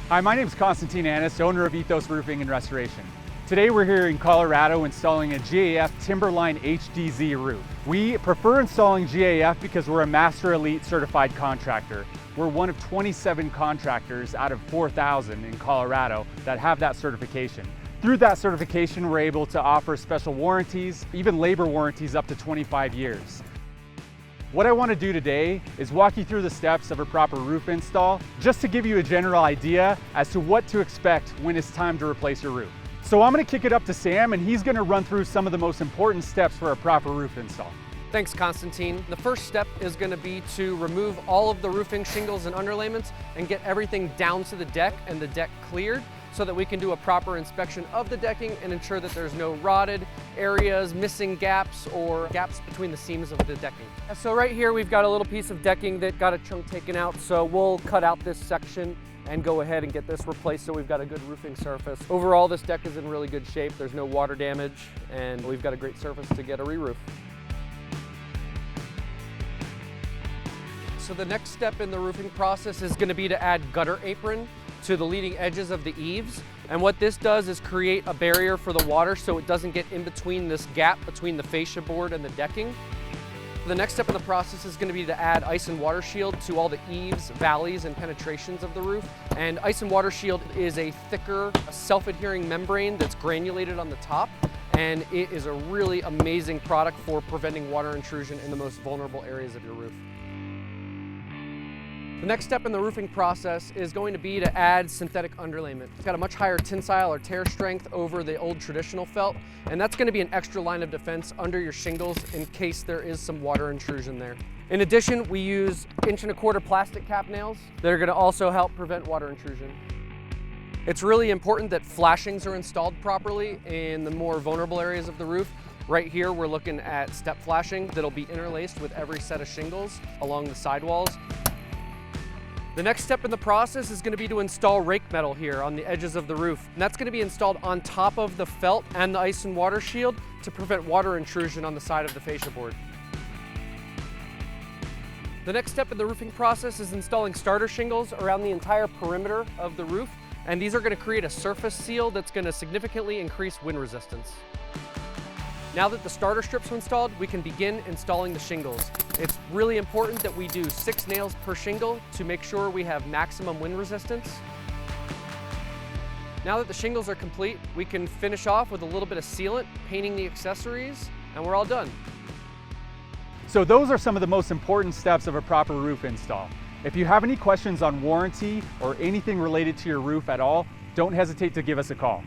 Hi, my name is Constantine Annis, owner of Ethos Roofing and Restoration. Today we're here in Colorado installing a GAF Timberline HDZ roof. We prefer installing GAF because we're a Master Elite certified contractor. We're one of 27 contractors out of 4,000 in Colorado that have that certification. Through that certification, we're able to offer special warranties, even labor warranties up to 25 years. What I want to do today is walk you through the steps of a proper roof install, just to give you a general idea as to what to expect when it's time to replace your roof. So I'm going to kick it up to Sam, and he's going to run through some of the most important steps for a proper roof install. Thanks, Constantine. The first step is going to be to remove all of the roofing shingles and underlayments and get everything down to the deck and the deck cleared, so that we can do a proper inspection of the decking and ensure that there's no rotted areas, missing gaps, or gaps between the seams of the decking. So right here we've got a little piece of decking that got a chunk taken out, so we'll cut out this section and go ahead and get this replaced so we've got a good roofing surface. Overall, this deck is in really good shape. There's no water damage, and we've got a great surface to get a re-roof. So the next step in the roofing process is going to be to add gutter apron to the leading edges of the eaves. And what this does is create a barrier for the water so it doesn't get in between this gap between the fascia board and the decking. The next step in the process is going to be to add ice and water shield to all the eaves, valleys, and penetrations of the roof. And ice and water shield is a thicker, self-adhering membrane that's granulated on the top, and it is a really amazing product for preventing water intrusion in the most vulnerable areas of your roof. The next step in the roofing process is going to be to add synthetic underlayment. It's got a much higher tensile or tear strength over the old traditional felt, and that's going to be an extra line of defense under your shingles in case there is some water intrusion there. In addition, we use 1¼ inch plastic cap nails that are going to also help prevent water intrusion. It's really important that flashings are installed properly in the more vulnerable areas of the roof. Right here, we're looking at step flashing that'll be interlaced with every set of shingles along the sidewalls. The next step in the process is going to be to install rake metal here on the edges of the roof. And that's going to be installed on top of the felt and the ice and water shield to prevent water intrusion on the side of the fascia board. The next step in the roofing process is installing starter shingles around the entire perimeter of the roof. And these are going to create a surface seal that's going to significantly increase wind resistance. Now that the starter strips are installed, we can begin installing the shingles. It's really important that we do 6 nails per shingle to make sure we have maximum wind resistance. Now that the shingles are complete, we can finish off with a little bit of sealant, painting the accessories, and we're all done. So those are some of the most important steps of a proper roof install. If you have any questions on warranty or anything related to your roof at all, don't hesitate to give us a call.